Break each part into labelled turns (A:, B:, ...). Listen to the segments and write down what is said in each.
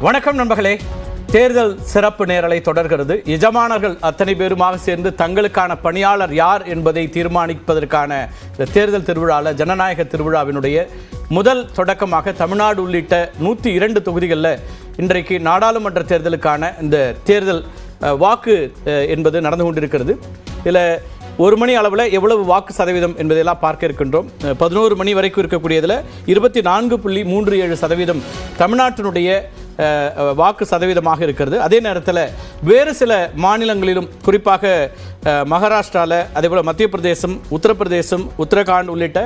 A: வணக்கம் நண்பர்களே. தேர்தல் சிறப்பு நேரலை தொடர்கிறது. எஜமானர்கள் அத்தனை பேருமாக சேர்ந்து தங்களுக்கான பணியாளர் யார் என்பதை தீர்மானிப்பதற்கான இந்த தேர்தல் திருவிழாவில், ஜனநாயக திருவிழாவினுடைய முதல் தொடக்கமாக தமிழ்நாடு உள்ளிட்ட 102 தொகுதிகளில் இன்றைக்கு நாடாளுமன்ற தேர்தலுக்கான இந்த தேர்தல் வாக்கு என்பது நடந்து கொண்டிருக்கிறது. இதில் 1 மணி அளவில் எவ்வளவு வாக்கு சதவீதம் என்பதையெல்லாம் பார்க்க இருக்கின்றோம். 11 மணி வரைக்கும் இருக்கக்கூடியதில் 24.37% தமிழ்நாட்டினுடைய வாக்கு சதவீதமாக இருக்கிறது. அதே நேரத்தில் வேறு சில மாநிலங்களிலும், குறிப்பாக மகாராஷ்டிராவில், அதேபோல் மத்திய பிரதேசம், உத்தரப்பிரதேசம், உத்தரகாண்ட் உள்ளிட்ட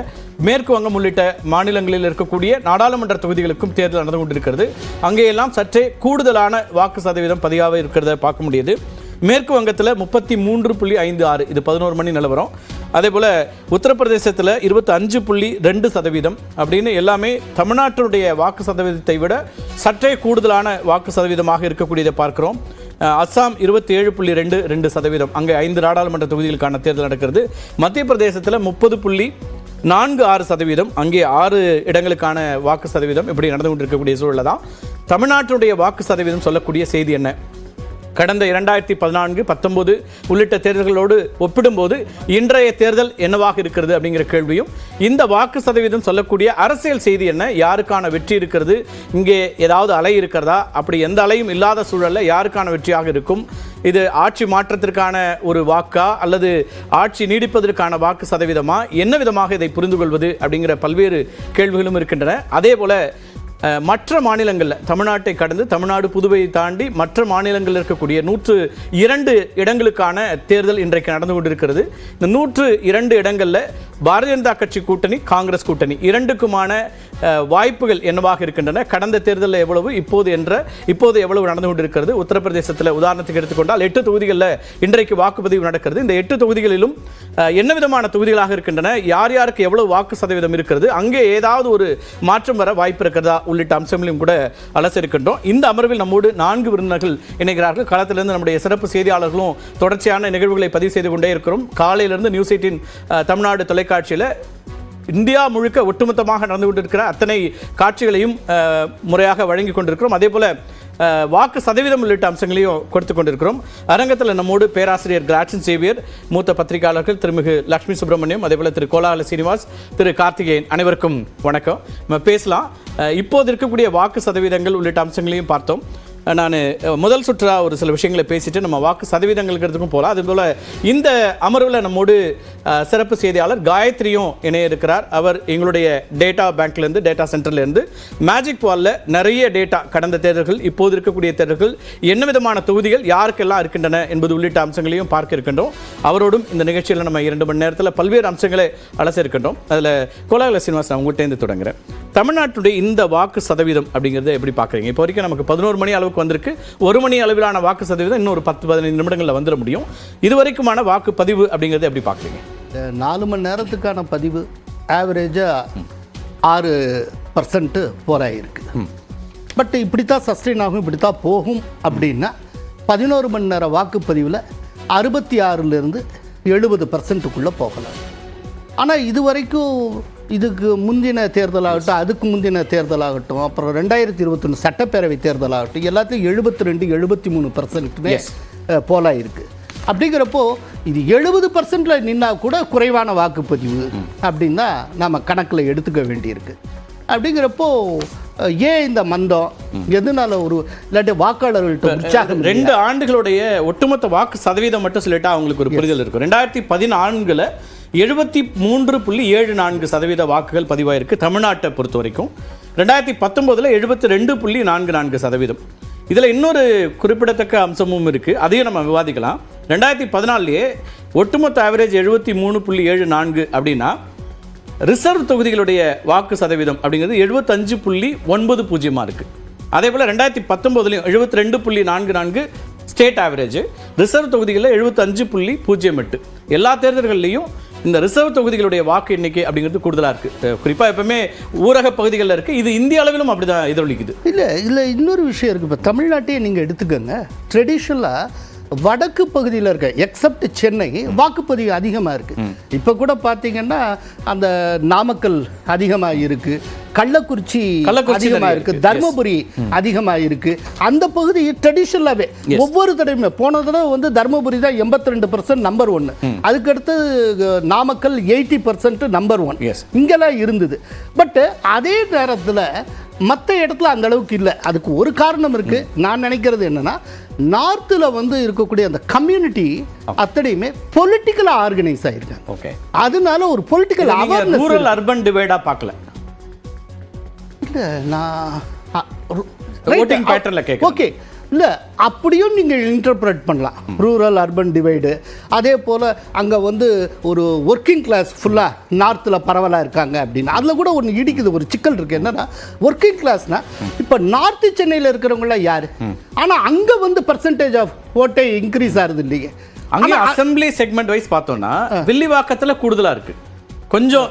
A: மேற்கு வங்கம் உள்ளிட்ட மாநிலங்களில் இருக்கக்கூடிய நாடாளுமன்ற தொகுதிகளுக்கும் தேர்தல் நடந்து கொண்டிருக்கிறது. அங்கேயெல்லாம் சற்றே கூடுதலான வாக்கு சதவீதம் பதிவாக இருக்கிறத பார்க்க முடியுது. மேற்கு வங்கத்தில் 33.56, இது 11 மணி நிலவரம். அதே போல் உத்தரப்பிரதேசத்தில் 25.2% அப்படின்னு எல்லாமே தமிழ்நாட்டினுடைய வாக்கு சதவீதத்தை விட சற்றே கூடுதலான வாக்கு சதவீதமாக இருக்கக்கூடியதை பார்க்கிறோம். அஸ்ஸாம் 27.22%, அங்கே 5 நாடாளுமன்ற தொகுதிகளுக்கான தேர்தல் நடக்கிறது. மத்திய பிரதேசத்தில் 30.46%, அங்கே 6 இடங்களுக்கான வாக்கு சதவீதம் இப்படி நடந்து கொண்டிருக்கக்கூடிய சூழலில் தான் தமிழ்நாட்டினுடைய வாக்கு சதவீதம் சொல்லக்கூடிய செய்தி என்ன? கடந்த 2014, 19 உள்ளிட்ட தேர்தல்களோடு ஒப்பிடும்போது இன்றைய தேர்தல் என்னவாக இருக்கிறது அப்படிங்கிற கேள்வியும், இந்த வாக்கு சதவீதம் சொல்லக்கூடிய அரசியல் செய்தி என்ன, யாருக்கான வெற்றி இருக்கிறது, இங்கே ஏதாவது அலை இருக்கிறதா, அப்படி எந்த அலையும் இல்லாத சூழலில் யாருக்கான வெற்றியாக இருக்கும், இது ஆட்சி மாற்றத்திற்கான ஒரு வாக்கா அல்லது ஆட்சி நீடிப்பதற்கான வாக்கு சதவீதமா, என்ன விதமாக இதை புரிந்து கொள்வது அப்படிங்கிற பல்வேறு கேள்விகளும் இருக்கின்றன. அதே போல மற்ற மாநிலங்களில், தமிழ்நாட்டை கடந்து தமிழ்நாடு புதுவையை தாண்டி மற்ற மாநிலங்களில் இருக்கக்கூடிய 102 இடங்களுக்கான தேர்தல் இன்றைக்கு நடந்து கொண்டிருக்கிறது. இந்த 102 இடங்களில் பாரதிய ஜனதா கட்சி கூட்டணி, காங்கிரஸ் கூட்டணி இரண்டுக்குமான வாய்ப்புகள் என்னவாக இருக்கின்றன? கடந்த தேர்தலில் எவ்வளவு, இப்போது எவ்வளவு நடந்து கொண்டிருக்கிறது? உத்தரப்பிரதேசத்தில் உதாரணத்துக்கு எடுத்துக்கொண்டால் 8 தொகுதிகளில் இன்றைக்கு வாக்குப்பதிவு நடக்கிறது. இந்த 8 தொகுதிகளிலும் என்ன விதமான தொகுதிகளாக இருக்கின்றன, யார் யாருக்கு எவ்வளவு வாக்கு சதவீதம் இருக்கிறது, அங்கே ஏதாவது ஒரு மாற்றம் வர வாய்ப்பு இருக்கிறதா உள்ளிட்ட அம்சங்களையும் கூட அலசிருக்கின்றோம். இந்த அமர்வில் நம்மோடு 4 விருந்தினர்கள் இணைகிறார்கள். களத்திலிருந்து நம்முடைய சிறப்பு செய்தியாளர்களும் தொடர்ச்சியான நிகழ்வுகளை பதிவு செய்து கொண்டே இருக்கிறோம். காலையிலிருந்து நியூஸ் 18 தமிழ்நாடு தொலைக்காட்சியில் இந்தியா முழுக்க ஒட்டுமொத்தமாக நடந்து கொண்டிருக்கிற அத்தனை காட்சிகளையும் முறையாக வழங்கி கொண்டிருக்கிறோம். அதே போல வாக்கு சதவீதம் உள்ளிட்ட அம்சங்களையும் கொடுத்து கொண்டிருக்கிறோம். அரங்கத்தில் நம்மோடு பேராசிரியர் கிராட்சன் சேவியர், மூத்த பத்திரிகையாளர்கள் திருமிகு லட்சுமி சுப்பிரமணியம், அதே போல திரு கோலாகல சீனிவாஸ், திரு கார்த்திகேயன், அனைவருக்கும் வணக்கம். நம்ம பேசலாம். இப்போது இருக்கக்கூடிய வாக்கு சதவீதங்கள் உள்ளிட்ட அம்சங்களையும் பார்த்தோம். நான் முதல் சுற்றா ஒரு சில விஷயங்களை பேசிட்டு நம்ம வாக்கு சதவீதங்களுக்கும் போகலாம். அதுபோல் இந்த அமர்வில் நம்மோடு சிறப்பு செய்தியாளர் காயத்ரியும் இணைய இருக்கிறார். அவர் எங்களுடைய டேட்டா பேங்க்லேருந்து, டேட்டா சென்டர்லேருந்து மேஜிக் வாலில் நிறைய டேட்டா, கடந்த தேர்தல்கள், இப்போது இருக்கக்கூடிய தேர்தல்கள், என்ன விதமான தொகுதிகள் யாருக்கெல்லாம் இருக்கின்றன என்பது உள்ளிட்ட அம்சங்களையும் பார்க்க இருக்கின்றோம். அவரோடும் இந்த நிகழ்ச்சியில் நம்ம 2 மணி நேரத்தில் பல்வேறு அம்சங்களை அலச இருக்கின்றோம். அதில் கோலாகல சீனிவாஸ், நான் உங்கள்கிட்ட தொடங்குறேன். தமிழ்நாட்டுடைய இந்த வாக்கு சதவீதம் அப்படிங்கிறத எப்படி பார்க்குறீங்க? இப்போ வரைக்கும் நமக்கு 11 மணி அளவுக்கு வந்திருக்கு. 1 மணி அளவிலான வாக்கு சதவீதம் இன்னும் ஒரு 10-15 நிமிடங்களில் வந்துட முடியும். இதுவரைக்குமான வாக்கு பதிவு அப்படிங்கிறத எப்படி பார்க்குறீங்க?
B: 4 மணி நேரத்துக்கான பதிவு ஆவரேஜாக 6% போராயிருக்கு. பட் இப்படி தான் சஸ்டெயின் ஆகும், இப்படி தான் போகும் அப்படின்னா 11 மணி நேர வாக்குப்பதிவில் 66லேருந்து 70%க்குள்ளே போகலாம். ஆனால் இது வரைக்கும் இதுக்கு முந்தின தேர்தலாகட்டும், அதுக்கு முந்தின தேர்தலாகட்டும், அப்புறம் 2021 சட்டப்பேரவை தேர்தலாகட்டும், எல்லாத்தையும் 72-73% போலாக இருக்குது. அப்படிங்கிறப்போ இது 70%ல் நின்னா கூட குறைவான வாக்குப்பதிவு அப்படின்னு தான் நாம் கணக்கில் எடுத்துக்க வேண்டியிருக்கு. அப்படிங்கிறப்போ ஏன் இந்த மந்தம், எதனால ஒரு இல்லாட்டி வாக்காளர்கள்ட்ட உற்சாகம்?
A: 2 ஆண்டுகளுடைய ஒட்டுமொத்த வாக்கு சதவீதம் மட்டும் சொல்லிட்டா அவங்களுக்கு ஒரு புரிதல் இருக்கும். 2014 73.74% வாக்குகள் பதிவாயிருக்கு தமிழ்நாட்டை பொறுத்த வரைக்கும். 2019 72.44%. இதில் இன்னொரு குறிப்பிடத்தக்க அம்சமும் இருக்குது, அதையும் நம்ம விவாதிக்கலாம். 2014 ஒட்டுமொத்த ஆவரேஜ் 73.74 அப்படின்னா ரிசர்வ் தொகுதிகளுடைய வாக்கு சதவீதம் அப்படிங்கிறது 75.90 இருக்குது. அதே போல் 2019 72.44 ஸ்டேட் ஆவரேஜ், ரிசர்வ் தொகுதிகளில் 75.08. எல்லா தேர்தல்கள்லையும் இந்த ரிசர்வ் தொகுதிகளுடைய வாக்கு எண்ணிக்கை அப்படிங்கிறது கூடுதலாக இருக்குது. குறிப்பாக எப்பவுமே ஊரக பகுதிகளில் இருக்குது. இது இந்திய அளவிலும் அப்படி தான் எதிரொலிக்குது.
B: இல்லை, இன்னொரு விஷயம் இருக்குது. இப்போ தமிழ்நாட்டையே நீங்கள் எடுத்துக்கோங்க. ட்ரெடிஷ்னலாக வடக்கு பகுதியில் இருக்க எக்ஸப்ட் சென்னை வாக்குப்பதிவு அதிகமாக இருக்குது. இப்போ கூட பார்த்தீங்கன்னா அந்த நாமக்கல் அதிகமாக இருக்குது, கள்ளக்குறிச்சி அதிகமாக இருக்குது, தர்மபுரி அதிகமாக இருக்குது. அந்த பகுதி ட்ரெடிஷனலாகவே ஒவ்வொரு தடவையுமே போன தடவை வந்து தர்மபுரி தான் 82% நம்பர் 1, அதுக்கடுத்து நாமக்கல் 80% நம்பர் 1 இங்கெல்லாம் இருந்தது. பட் அதே நேரத்தில் மற்ற இடத்துல அந்த அளவுக்கு இல்லை. அதுக்கு ஒரு காரணம் இருக்கு. நான் நினைக்கிறது என்னன்னா, நார்த்தில் வந்து இருக்கக்கூடிய அந்த கம்யூனிட்டி அத்தனையுமே பொலிட்டிக்கலா ஆர்கனைஸ் ஆயிருக்காங்க.
A: ஓகே,
B: அதனால ஒரு பொலிட்டிக்கல் அவேர்னஸ்.
A: ரூரல் அர்பன் டிவைடா பார்க்கல.
B: இல்ல நான்
A: வோட்டிங் பேட்டர்ன்ல கேக்குறேன்.
B: ஓகே, இல்லை அப்படியும் நீங்கள் இன்டர்பிரட் பண்ணலாம், ரூரல் அர்பன் டிவைடு. அதே போல் அங்கே வந்து ஒரு ஒர்க்கிங் கிளாஸ் ஃபுல்லாக நார்த்தில் பரவலாக இருக்காங்க அப்படின்னு அதில் கூட ஒன்று இடிக்குது. ஒரு சிக்கல் இருக்குது. என்னன்னா, ஒர்க்கிங் கிளாஸ்னால் இப்போ நார்த்து சென்னையில் இருக்கிறவங்களாம் யார், ஆனால் அங்கே வந்து பர்சன்டேஜ் ஆஃப் ஓட்டை இன்க்ரீஸ் ஆகுது இல்லையே.
A: அங்கே அசம்பிளி செக்மெண்ட் வைஸ் பார்த்தோம்னா வில்லிவாக்கத்தில் கூடுதலாக இருக்குது. கொஞ்சம்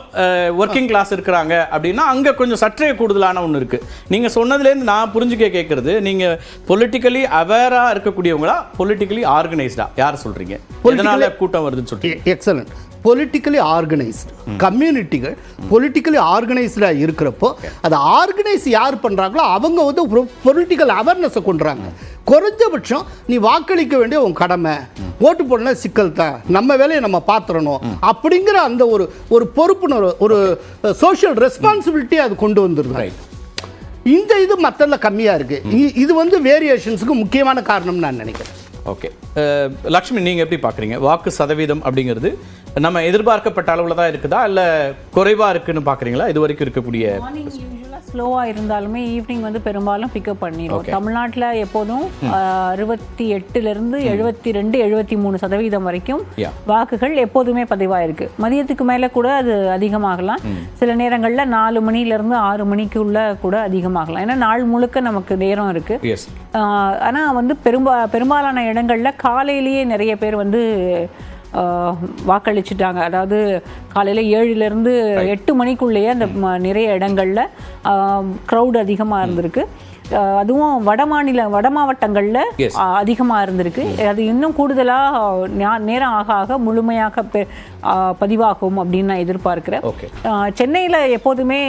A: ஒர்க்கிங் கிளாஸ் இருக்கிறாங்க அப்படின்னா அங்கே கொஞ்சம் சற்றே கூடுதலான ஒன்று இருக்குது. நீங்கள் சொன்னதுலேருந்து நான் புரிஞ்சுக்க கேட்குறது, நீங்கள் பொலிட்டிக்கலி அவேராக இருக்கக்கூடியவங்களா பொலிட்டிக்கலி ஆர்கனைஸ்டா யார் சொல்கிறீங்க? எதனால கூட்டம் வருதுன்னு சொல்கிறீங்க?
B: எக்ஸலண்ட். பொலிட்டிக்கலி ஆர்கனைஸ்டு கம்யூனிட்டிகள் பொலிட்டிக்கலி ஆர்கனைஸ்டாக இருக்கிறப்போ அதை ஆர்கனைஸ் யார் பண்ணுறாங்களோ அவங்க வந்து பொலிட்டிக்கல் அவேர்னஸை கொண்டுறாங்க. குறைஞ்சபட்சம் நீ வாக்களிக்க வேண்டிய உன் கடமை, ஓட்டு போடல சிக்கல் தான், நம்ம வேலையை நம்ம பார்த்துடணும் அப்படிங்கிற அந்த ஒரு பொறுப்புணர்வு, ஒரு சோஷியல் ரெஸ்பான்சிபிலிட்டி அது கொண்டு வந்துருது. இந்த இது மற்றதில் கம்மியாக இருக்குது. இது வந்து வேரியேஷன்ஸுக்கு முக்கியமான காரணம்னு நான் நினைக்கிறேன்.
A: ஓகே, லக்ஷ்மி நீங்கள் எப்படி பார்க்குறீங்க? வாக்கு சதவீதம் அப்படிங்கிறது நம்ம எதிர்பார்க்கப்பட்ட அளவில் தான் இருக்குதா இல்லை குறைவாக இருக்குன்னு பார்க்குறீங்களா? இது வரைக்கும் இருக்கக்கூடிய
C: ஸ்லோவாக இருந்தாலுமே ஈவினிங் வந்து பெரும்பாலும் பிக்கப் பண்ணிடும். தமிழ்நாட்டில் எப்போதும் 68லேருந்து 72-73% வரைக்கும் வாக்குகள் எப்போதுமே பதிவாயிருக்கு. மதியத்துக்கு மேலே கூட அது அதிகமாகலாம். சில நேரங்களில் 4 மணிலேருந்து 6 மணிக்குள்ள கூட அதிகமாகலாம். ஏன்னா நாள் முழுக்க நமக்கு நேரம் இருக்குது. ஆனால் வந்து பெரும்பாலான இடங்களில் காலையிலேயே நிறைய பேர் வந்து வாக்களிச்சுட்டாங்க. அதாவது காலையில் 7லேருந்து 8 மணிக்குள்ளேயே அந்த நிறைய இடங்களில் க்ரௌட் அதிகமாக இருந்திருக்கு. அதுவும் வட மாவட்டங்களில் அதிகமாக இருந்திருக்கு. அது இன்னும் கூடுதலாக நேரம் ஆக ஆக முழுமையாக பதிவாகும் அப்படின்னு நான் எதிர்பார்க்கிறேன். சென்னையில் எப்போதுமே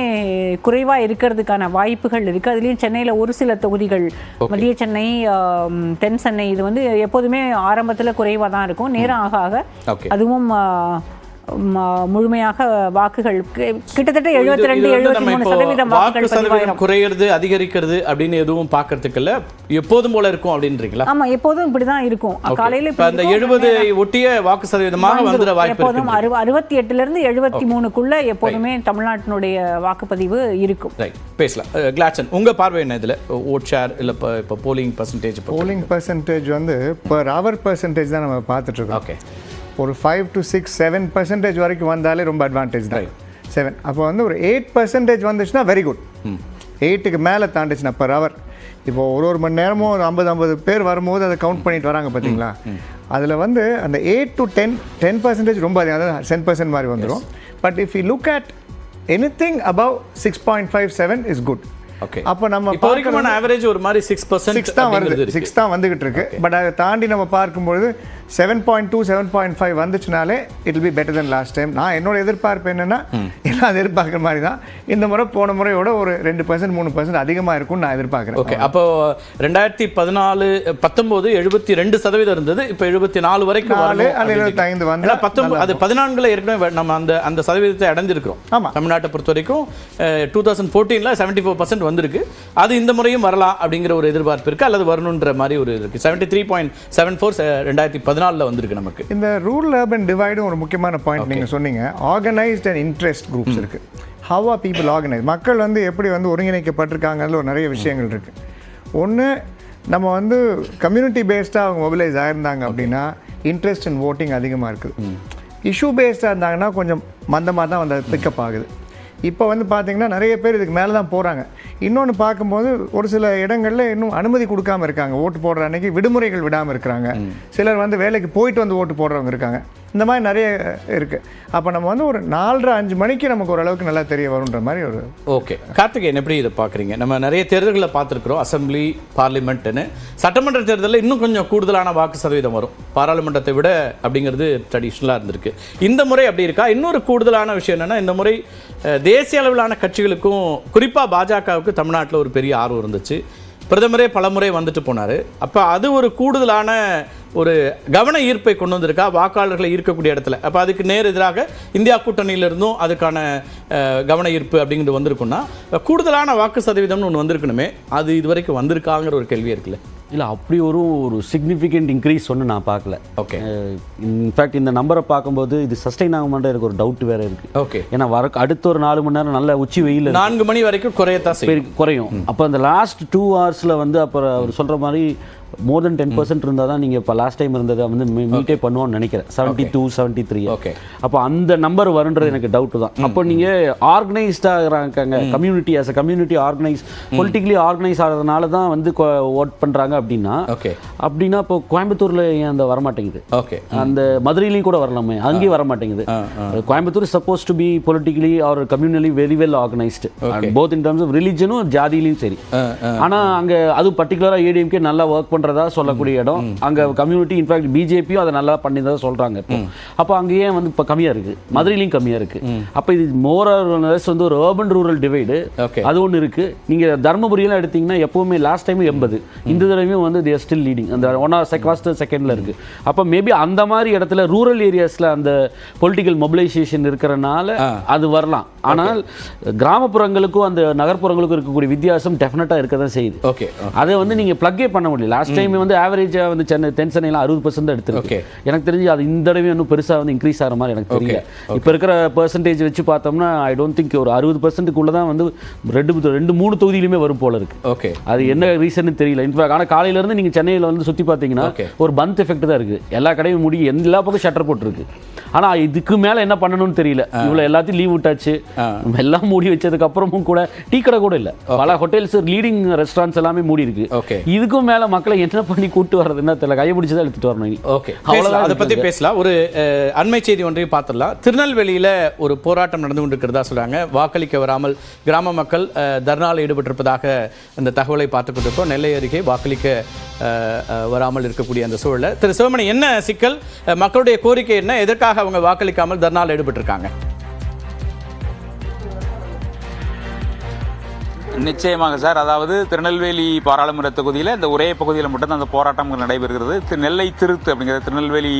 C: குறைவாக இருக்கிறதுக்கான வாய்ப்புகள் இருக்குது. அதுலேயும் சென்னையில் ஒரு சில தொகுதிகள், மத்திய சென்னை, தென் சென்னை, இது வந்து எப்போதுமே ஆரம்பத்தில் குறைவாக தான் இருக்கும். நேரம் ஆக ஆக அதுவும் முழுமையாக வாக்குகள் கிட்டத்தட்ட 72-73%
A: வாக்கு சதவீதம் குறையிறது அதிகரிக்கிறது அப்படின்னு எதுவும் பார்க்கறதுக்கு இல்ல, எப்போதும் போல இருக்கும் அப்படின்றீங்களா?
C: ஆமா, எப்போதும் இப்படிதான் இருக்கும். காலையில
A: அந்த 70 ஒட்டிய வாக்கு சதவீதமாக வந்துற வாய்ப்பு
C: எப்போதும் 68லேருந்து 73க்குள்ள எப்போதுமே தமிழ்நாட்டினுடைய வாக்குப்பதிவு இருக்கும்.
A: பேசலாம். கிளாட்சன், உங்க பார்வை என்ன இதுல? ஓட் ஷேர் இல்ல இப்போ போலிங் பர்சன்டேஜ்?
D: போலிங் பர்சன்டேஜ் வந்து per hour பர்சன்டேஜ் தான் நம்ம பார்த்துட்டு இருக்கோம்.
A: ஓகே, ஒரு
D: 5 to 6, 7% வரைக்கும் வந்தாலே ரொம்ப அட்வான்டேஜ் தான். 7 அப்போ வந்து ஒரு 8% வந்துச்சுன்னா வெரி குட். 8க்கு மேலே தாண்டிச்சுன்னா per hour, இப்போ ஒரு மணி நேரமும் 50 பேர் வரும்போது அதை கவுண்ட் பண்ணிட்டு வராங்க பார்த்தீங்களா? அதில் வந்து அந்த 8 to 10% ரொம்ப அதிகம், அதாவது 10% மாதிரி வந்துடும். But if you look at anything above 6.57 is good.
A: அப்போ நம்ம பார்க்கமான ஆவரேஜ் ஒரு மாதிரி 6%
D: தான் வருது, 6 தான் வந்துகிட்டு இருக்கு. பட் அதை தாண்டி நம்ம பார்க்கும்போது 7.2, 7.5 வந்துச்சுனாலே it will be better then last time. நான் என்னோட எதிர்பார்ப்பு என்னன்னா, எல்லாம் எதிர்பார்க்குற மாதிரி தான் இந்த முறை போன முறையோட ஒரு 2%, 3% அதிகமாக இருக்கும்னு நான் எதிர்பார்க்குறேன்.
A: ஓகே, அப்போ 2014-19 72% இருந்தது, இப்போ 74 வரைக்கும்
D: 75 வந்து
A: அது 14ல ஏற்கனவே நம்ம அந்த சதவீதத்தை அடைஞ்சிருக்கிறோம்.
D: ஆமாம்,
A: தமிழ்நாட்டை பொறுத்த வரைக்கும் 2014ல் 74% வந்திருக்கு. அது இந்த முறையும் வரலாம் அப்படிங்கிற ஒரு எதிர்பார்ப்பு இருக்கு, அல்லது வரணுன்ற மாதிரி ஒரு இருக்கு. 73.74 2014ல் வந்திருக்கு நமக்கு.
D: இந்த ரூரல் அர்பன் டிவைடும் ஒரு முக்கியமான பாயிண்ட் நீங்கள் சொன்னீங்க. ஆர்கனைஸ்ட் அண்ட் இன்ட்ரெஸ்ட் குரூப்ஸ் இருக்கு. How are people organise? மக்கள் வந்து எப்படி வந்து ஒருங்கிணைக்கப்பட்டிருக்காங்கன்னு ஒரு நிறைய விஷயங்கள் இருக்கு. ஒன்று, நம்ம வந்து கம்யூனிட்டி பேஸ்டாக அவங்க மொபிலைஸ் ஆயிருந்தாங்க அப்படின்னா இன்ட்ரெஸ்ட் இன் ஓட்டிங் அதிகமாக இருக்குது. இஷ்யூ பேஸ்டாக இருந்தாங்கன்னா கொஞ்சம் மந்தமாக தான் வந்து பிக்கப் ஆகுது. இப்போ வந்து பார்த்தீங்கன்னா நிறைய பேர் இதுக்கு மேலே தான் போகிறாங்க. இன்னொன்று பார்க்கும்போது ஒரு சில இடங்களில் இன்னும் அனுமதி கொடுக்காமல் இருக்காங்க. ஓட்டு போடுற அன்னைக்கு விடுமுறைகள் விடாமல் இருக்கிறாங்க. சிலர் வந்து வேலைக்கு போயிட்டு வந்து ஓட்டு போடுறவங்க இருக்காங்க. இந்த மாதிரி நிறைய இருக்குது. அப்போ நம்ம வந்து ஒரு 4:30-5 மணிக்கு நமக்கு ஓரளவுக்கு நல்லா தெரிய வரும்ன்ற மாதிரி ஒரு.
A: ஓகே, கார்த்திகேயன் எப்படி இதை பார்க்குறீங்க? நம்ம நிறைய தேர்தல்களை பார்த்துருக்குறோம், அசம்பிளி, பார்லிமெண்ட்டுன்னு. சட்டமன்ற தேர்தலில் இன்னும் கொஞ்சம் கூடுதலான வாக்கு சதவீதம் வரும் பாராளுமன்றத்தை விட அப்படிங்கிறது ட்ரெடிஷ்னலாக இருந்திருக்கு. இந்த முறை அப்படி இருக்கா? இன்னொரு கூடுதலான விஷயம் என்னென்னா, இந்த முறை தேசிய அளவிலான கட்சிகளுக்கும் குறிப்பாக பாஜகவுக்கு தமிழ்நாட்டில் ஒரு பெரிய ஆர்வம் இருந்துச்சு. பிரதமரே பலமுறை வந்துட்டு போனார். அப்போ அது ஒரு கூடுதலான ஒரு கவன ஈர்ப்பை கொண்டு வந்திருக்கா வாக்காளர்களை ஈர்க்கக்கூடிய இடத்துல? அப்போ அதுக்கு நேர் எதிராக இந்தியா கூட்டணியிலிருந்தும் அதுக்கான கவன ஈர்ப்பு அப்படிங்கிறது வந்திருக்குன்னா கூடுதலான வாக்கு சதவீதம்னு ஒன்று வந்திருக்கணுமே, அது இது வரைக்கும் வந்திருக்காங்கிற ஒரு கேள்வி இருக்குல்ல?
E: இல்லை, அப்படி ஒரு சிக்னிஃபிகண்ட் இன்க்ரீஸ் ஒன்று நான் பார்க்கல.
A: ஓகே,
E: இன்ஃபேக்ட் இந்த நம்பரை பார்க்கும்போது இது சஸ்டெயின் ஆகுமான்ற எனக்கு ஒரு டவுட் வேறு இருக்குது.
A: ஓகே,
E: ஏன்னா அடுத்த ஒரு 4 மணி நேரம் நல்ல உச்சி வெயில்
A: 4 மணி வரைக்கும் குறையும்.
E: அப்போ அந்த லாஸ்ட் 2 ஹவர்ஸில் வந்து அப்புறம் அவர் சொல்கிற மாதிரி மோர் தென் 10% இருந்தால் தான் நீங்கள் இப்போ லாஸ்ட் டைம் இருந்ததை வந்து மீட்டே பண்ணுவோன்னு நினைக்கிறேன். 72, 73.
A: ஓகே,
E: அப்போ அந்த நம்பர் வருன்றது எனக்கு டவுட்டு தான். அப்போ நீங்கள் ஆர்கனைஸ்டாக இருக்காங்க, community as a community politically organise ஆகிறதுனால தான் வந்து ஓட் பண்ணுறாங்க அப்படின்னா, அப்படின்னா இப்போ கோயம்புத்தூரில் ஏன் அந்த வரமாட்டேங்குது?
A: ஓகே,
E: அந்த மதுரையிலையும் கூட வரலாமே, அங்கேயும் வரமாட்டேங்குது. Coimbatore suppose to be politically or communally very well organised, both in terms of ரிலிஜனும் ஜாதியிலையும் சரி. ஆனால் அங்கே அது பர்டிகுலராக ஏடிஎம்கே நல்லா ஒர்க் பண்ணுறதா சொல்லக்கூடிய இடம். அங்கே கம்யூனிட்டி இன்ஃபேக்ட் பிஜேபியும் அதை நல்லா பண்ணிதான் சொல்கிறாங்க. அப்போ அங்கே ஏன் வந்து இப்போ கம்மியாக இருக்குது, மதுரையிலையும் கம்மியாக இருக்குது. அப்போ இது மோர் வந்து ஒரு அர்பன் ரூரல் டிவைடு அது ஒன்று இருக்குது. நீங்கள் தர்மபுரியெல்லாம் எடுத்தீங்கன்னா எப்போவுமே லாஸ்ட் டைம் 80, இந்த தடவையும் வந்து தேர் ஸ்டில் லீடிங், அந்த 1 செகண்டில் இருக்குது. அப்போ மேபி அந்த மாதிரி இடத்துல ரூரல் ஏரியாஸில் அந்த பொலிட்டிக்கல் மொபிலைசேஷன் இருக்கிறனால அது வரலாம். ஆனால் கிராமப்புறங்களுக்கும் அந்த நகர்ப்புறங்களுக்கும் இருக்கக்கூடிய வித்தியாசம் டெஃபினட்டாக இருக்க தான் செய்யுது.
A: ஓகே, அதை
E: வந்து நீங்கள் ப்ளக்கே பண்ண முடியல. லாஸ்ட் டைம் வந்து ஆவரேஜாக வந்து தென்சென்னையில் 60% எடுத்துருக்கு. எனக்கு தெரிஞ்சு அது இந்த தடவை இன்னும் பெருசாக வந்து இன்க்ரீஸ் ஆகிற மாதிரி எனக்கு தெரியல. இப்போ இருக்கிற பெர்சன்டேஜ் வச்சு பார்த்தோம்னா ஐ டோன்ட் திங்க் ஒரு 60%க்குள்ள தான் வந்து 2-3 தொகுதியிலுமே வரும் போல இருக்கு.
A: ஓகே, அது
E: என்ன ரீசன் தெரியல. இன்ஃபேக்ட் ஆனால் காலையிலேருந்து நீங்கள் சென்னையில் வந்து சுற்றி பார்த்தீங்கன்னா ஒரு பந்த் எஃபெக்ட் தான் இருக்குது. எல்லா கடையும் முடி எல்லா பக்கம் ஷட்டர் போட்டுருக்கு. ஆனால் இதுக்கு மேலே என்ன பண்ணணும்னு தெரியல. இவ்வளோ எல்லாத்தையும் லீவ் விட்டாச்சு, எல்லாம் மூடி வச்சதுக்கு அப்புறமும் கூட டீ கடை கூட இல்லை. பல ஹோட்டல்ஸ், லீடிங் ரெஸ்டாரண்ட்ஸ் எல்லாமே மூடி இருக்கு. இதுக்கும் மேலே மக்களை என்ன பண்ணி கூட்டு வர்றதுன்னா தெரியல, கையை பிடிச்சி தான் எடுத்துட்டு வரணும்.
A: ஓகே, அவ்வளோதான். அதை பற்றி பேசலாம். ஒரு அண்மை செய்தி ஒன்றையும் பார்த்துடலாம். திருநெல்வேலியில் ஒரு போராட்டம் நடந்து கொண்டிருக்கிறதா சொல்கிறாங்க. வாக்களிக்க வராமல் கிராம மக்கள் தர்ணாவில் ஈடுபட்டிருப்பதாக அந்த தகவலை பார்த்துக் கொண்டிருக்கோம். நெல்லை அருகே வாக்களிக்க வராமல் இருக்கக்கூடிய அந்த சூழலில் திரு சிவமணி, என்ன சிக்கல்? மக்களுடைய கோரிக்கை என்ன? எதற்காக அவங்க வாக்களிக்காமல் தர்ணாவில் ஈடுபட்டிருக்காங்க?
F: நிச்சயமாக சார், அதாவது திருநெல்வேலி பாராளுமன்ற தொகுதியில் இந்த ஒரே பகுதியில் மட்டும்தான் அந்த போராட்டம் நடைபெறுகிறது. நெல்லை திருத்து அப்படிங்கிறது திருநெல்வேலி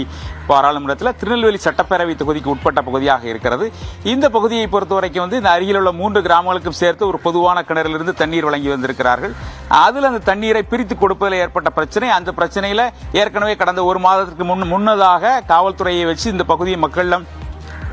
F: பாராளுமன்றத்தில் திருநெல்வேலி சட்டப்பேரவை தொகுதிக்கு உட்பட்ட பகுதியாக இருக்கிறது. இந்த பகுதியை பொறுத்த வரைக்கும் வந்து இந்த அருகில் உள்ள 3 கிராமங்களுக்கும் சேர்த்து ஒரு பொதுவான கிணறிலிருந்து தண்ணீர் வழங்கி வந்திருக்கிறார்கள். அதில் அந்த தண்ணீரை பிரித்து கொடுப்பதில் ஏற்பட்ட பிரச்சனை, அந்த பிரச்சனையில் ஏற்கனவே கடந்த 1 மாதத்திற்கு முன்னதாக காவல்துறையை வச்சு இந்த பகுதியை மக்களிடம்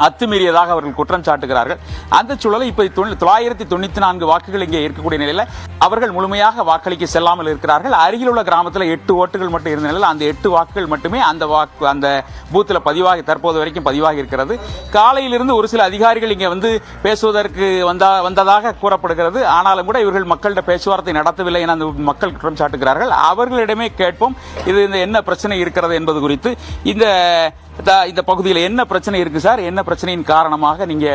F: அத்துமீறியதாக அவர்கள் குற்றம் சாட்டுகிறார்கள். அந்த சூழலை இப்போ 994 வாக்குகள் இங்கே இருக்கக்கூடிய நிலையில் அவர்கள் முழுமையாக வாக்களிக்க செல்லாமல் இருக்கிறார்கள். அருகில் உள்ள கிராமத்தில் 8 ஓட்டுகள் மட்டும் இருந்த நிலையில் அந்த 8 வாக்குகள் மட்டுமே அந்த பூத்தில் தற்போது வரைக்கும் பதிவாகி இருக்கிறது. காலையிலிருந்து ஒரு சில அதிகாரிகள் இங்கே வந்து பேசுவதற்கு வந்ததாக கூறப்படுகிறது. ஆனாலும் கூட இவர்கள் மக்களிடம் பேச்சுவார்த்தை நடத்தவில்லை என அந்த மக்கள் குற்றம் சாட்டுகிறார்கள். அவர்களிடமே கேட்போம், இது என்ன பிரச்சனை இருக்கிறது என்பது குறித்து. இந்த பகுதியில் என்ன பிரச்சனை இருக்கு சார்? என்ன பிரச்சனையின் காரணமாக நீங்க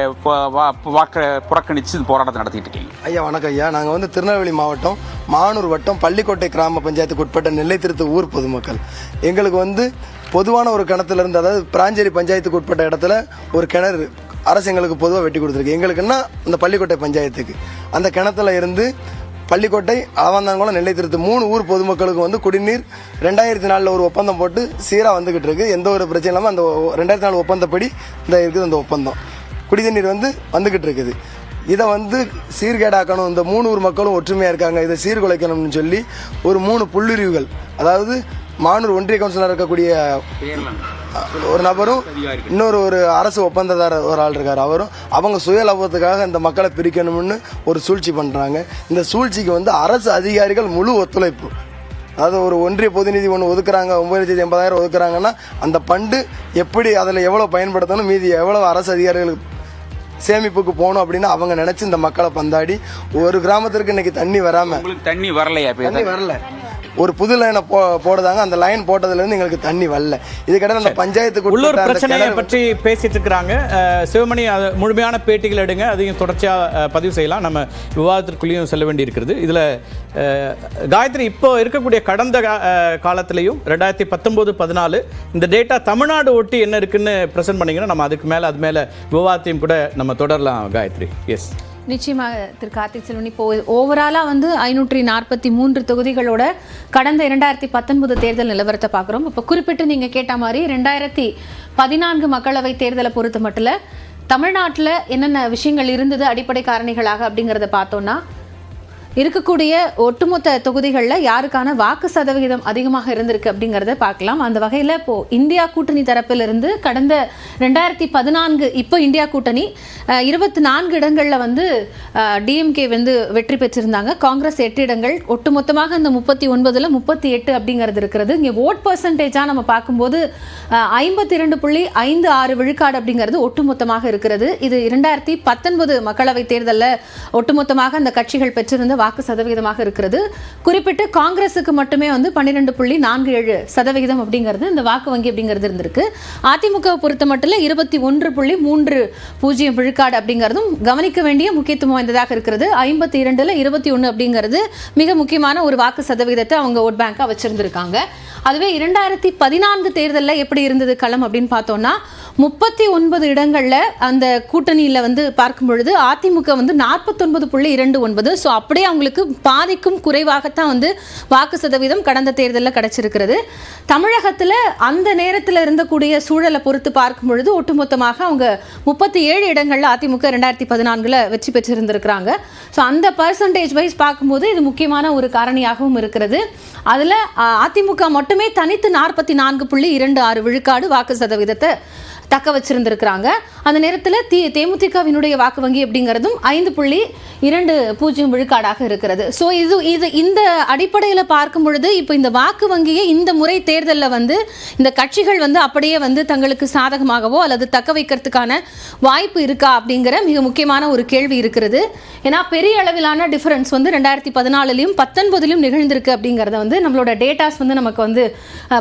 F: புறக்கணிச்சு போராட்டத்தை நடத்திட்டு இருக்கீங்க?
G: ஐயா வணக்கம் ஐயா. நாங்கள் வந்து திருநெல்வேலி மாவட்டம் மானூர் வட்டம் பள்ளிக்கோட்டை கிராம பஞ்சாயத்துக்கு உட்பட்ட நெல்லை திருத்து ஊர் பொதுமக்கள். எங்களுக்கு வந்து பொதுவான ஒரு கிணத்துல இருந்து, அதாவது பிராஞ்சேரி பஞ்சாயத்துக்கு உட்பட்ட இடத்துல ஒரு கிணறு அரசு எங்களுக்கு பொதுவாக வெட்டி கொடுத்துருக்கு. எங்களுக்குன்னா இந்த பள்ளிக்கோட்டை பஞ்சாயத்துக்கு அந்த கிணத்துல இருந்து பள்ளிக்கோட்டை, அளவந்தாங்குளம், நெல்லை திருத்து 3 ஊர் பொதுமக்களுக்கு வந்து குடிநீர் 2004 ஒரு ஒப்பந்தம் போட்டு சீராக வந்துகிட்டு இருக்கு. எந்த ஒரு பிரச்சனை இல்லாமல் அந்த 2004 ஒப்பந்தப்படி இந்த இருக்குது. அந்த ஒப்பந்தம் குடிநீர் வந்து வந்துகிட்டு இருக்குது. இதை வந்து சீர்கேடாக்கணும், இந்த 3 ஊர் மக்களும் ஒற்றுமையாக இருக்காங்க, இதை சீர்குலைக்கணும்னு சொல்லி ஒரு 3 புள்ளிரிவுகள், அதாவது மானூர் ஒன்றிய கவுன்சிலர் இருக்கக்கூடிய ஒரு நபரும் இன்னொரு அரசு ஒப்பந்ததாரர் ஒரு ஆள் இருக்கார், அவரும் அவங்க சுய லாபத்துக்காக இந்த மக்களை பிரிக்கணும்னு ஒரு சூழ்ச்சி பண்ணுறாங்க. இந்த சூழ்ச்சிக்கு வந்து அரசு அதிகாரிகள் முழு ஒத்துழைப்பு, அதாவது ஒரு ஒன்றிய பொதுநிதி ஒன்று ஒதுக்குறாங்க, 9,80,000 ஒதுக்குறாங்கன்னா அந்த ஃபண்டு எப்படி அதில் எவ்வளோ பயன்படுத்தணும், மீதி எவ்வளோ அரசு அதிகாரிகளுக்கு சேமிப்புக்கு போகணும் அப்படின்னு அவங்க நினைச்சு இந்த மக்களை பந்தாடி ஒரு கிராமத்திற்கு இன்னைக்கு தண்ணி வராம,
F: தண்ணி வரலையா?
G: தண்ணி வரல. ஒரு புது லைனை போடுதாங்க. அந்த லைன் போட்டதுலேருந்து எங்களுக்கு தண்ணி வரல. இதுக்கிடையில் அந்த பஞ்சாயத்துக்கு
A: உள்ளூர் பிரச்சனையை பற்றி பேசிட்டு இருக்கிறாங்க. சிவமணி, முழுமையான பேட்டிகள் எடுங்க, அதையும் தொடர்ச்சியாக பதிவு செய்யலாம். நம்ம விவாதத்திற்குள்ளேயும் செல்ல வேண்டி இருக்கிறது. இதில் காயத்ரி, இப்போ இருக்கக்கூடிய கடந்த காலத்திலையும் 2019-14 இந்த டேட்டா தமிழ்நாடு ஒட்டி என்ன இருக்குன்னு ப்ரெசென்ட் பண்ணிங்கன்னா நம்ம அதுக்கு மேலே அது மேலே விவாதத்தையும் கூட நம்ம தொடரலாம். காயத்ரி. எஸ்,
H: நிச்சயமாக திரு கார்த்திக் செல்வன். இப்போ ஓவராலாக வந்து 543 தொகுதிகளோட கடந்த 2019 தேர்தல் நிலவரத்தை பார்க்குறோம். இப்போ குறிப்பிட்டு நீங்கள் கேட்ட மாதிரி 2014 மக்களவை தேர்தலை பொறுத்த மட்டும் தமிழ்நாட்டில் என்னென்ன விஷயங்கள் இருந்தது அடிப்படை காரணிகளாக அப்படிங்கிறத பார்த்தோன்னா, இருக்கக்கூடிய ஒட்டுமொத்த தொகுதிகளில் யாருக்கான வாக்கு சதவிகிதம் அதிகமாக இருந்திருக்கு அப்படிங்கிறத பார்க்கலாம். அந்த வகையில் இப்போது இந்தியா கூட்டணி தரப்பிலிருந்து கடந்த 2014 இப்போ இந்தியா கூட்டணி 24 இடங்களில் வந்து டிஎம்கே வந்து வெற்றி பெற்றிருந்தாங்க. காங்கிரஸ் 8 இடங்கள். ஒட்டுமொத்தமாக அந்த 39ல் 38 அப்படிங்கிறது இருக்கிறது. இங்கே ஓட் பர்சன்டேஜாக நம்ம பார்க்கும்போது 52.56 விழுக்காடு அப்படிங்கிறது ஒட்டுமொத்தமாக இருக்கிறது. இது 2019 மக்களவை தேர்தலில் ஒட்டுமொத்தமாக அந்த கட்சிகள் பெற்றிருந்த வாக்கு சதவிகிதமாக இருக்கிறது. குறிப்பிட்டு காங்கிரஸுக்கு மட்டுமே வந்து 12.47% அப்படிங்கிறது இந்த வாக்கு வங்கி அப்படிங்கிறது இருந்திருக்கு. அதிமுக பொறுத்த மட்டும் 21.30 விழுக்காடு அப்படிங்கிறதும் கவனிக்க வேண்டிய முக்கியத்துவம் வாய்ந்ததாக இருக்கிறது. 52ல் 21 அப்படிங்கிறது மிக முக்கியமான ஒரு வாக்கு சதவிகிதத்தை அவங்க ஓட் பேங்கா வச்சிருந்திருக்காங்க. அதுவே 2014 தேர்தலில் எப்படி இருந்தது களம் அப்படின்னு பார்த்தோம்னா, 39 இடங்கள்ல அந்த கூட்டணியில வந்து பார்க்கும் பொழுது அதிமுக வந்து 49.29. ஸோ அப்படியே அவங்களுக்கு பாதிக்கும் குறைவாகத்தான் வந்து வாக்கு சதவீதம் கடந்த தேர்தலில் கிடைச்சிருக்கிறது. தமிழகத்தில் அந்த நேரத்தில் இருந்தக்கூடிய சூழலை பொறுத்து பார்க்கும் பொழுது ஒட்டுமொத்தமாக அவங்க 37 இடங்கள்ல அதிமுக 2014 வெற்றி பெற்றிருந்திருக்கிறாங்க. ஸோ அந்த பர்சன்டேஜ் வைஸ் பார்க்கும்போது இது முக்கியமான ஒரு காரணியாகவும் இருக்கிறது. அதில் அதிமுக மட்டுமே தனித்து 44.26 விழுக்காடு வாக்கு சதவீதத்தை தக்க வச்சிருந்திருக்கிறாங்க. அந்த நேரத்தில் தேமுதிகவினுடைய வாக்கு வங்கி அப்படிங்கிறதும் 5.20 விழுக்காடாக இருக்கிறது. ஸோ இது இந்த அடிப்படையில் பார்க்கும் பொழுது இப்போ இந்த வாக்கு வங்கியை இந்த முறை தேர்தலில் வந்து இந்த கட்சிகள் வந்து அப்படியே வந்து தங்களுக்கு சாதகமாகவோ அல்லது தக்க வைக்கிறதுக்கான வாய்ப்பு இருக்கா அப்படிங்கிற மிக முக்கியமான ஒரு கேள்வி இருக்கிறது. ஏன்னா பெரிய அளவிலான டிஃபரன்ஸ் வந்து 2014லையும் 19லையும் நிகழ்ந்திருக்கு அப்படிங்கிறத வந்து நம்மளோட டேட்டாஸ் வந்து நமக்கு வந்து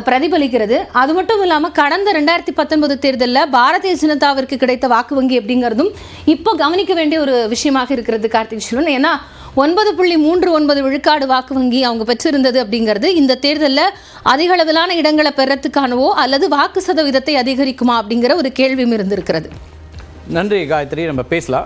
H: பிரதிபலிக்கிறது. அது மட்டும் இல்லாமல் கடந்த 2019 தேர்தலில் பாரதிய ஜனதாவிற்கு கிடைத்த வாக்கு வங்கி அப்படிங்கிறதும் இப்போ கவனிக்க வேண்டிய ஒரு விஷயமாக இருக்கிறது கார்த்திக் செல்வன். ஏன்னா 9.39 விழுக்காடு வாக்கு வங்கி அவங்க பெற்றிருந்தது அப்படிங்கிறது இந்த தேர்தலில் அதிக அளவிலான இடங்களை பெறத்துக்கானவோ அல்லது வாக்கு சதவீதத்தை அதிகரிக்குமா அப்படிங்கிற ஒரு கேள்வியும் இருந்திருக்கிறது.
A: நன்றி காயத்ரி, நம்ம பேசலாம்.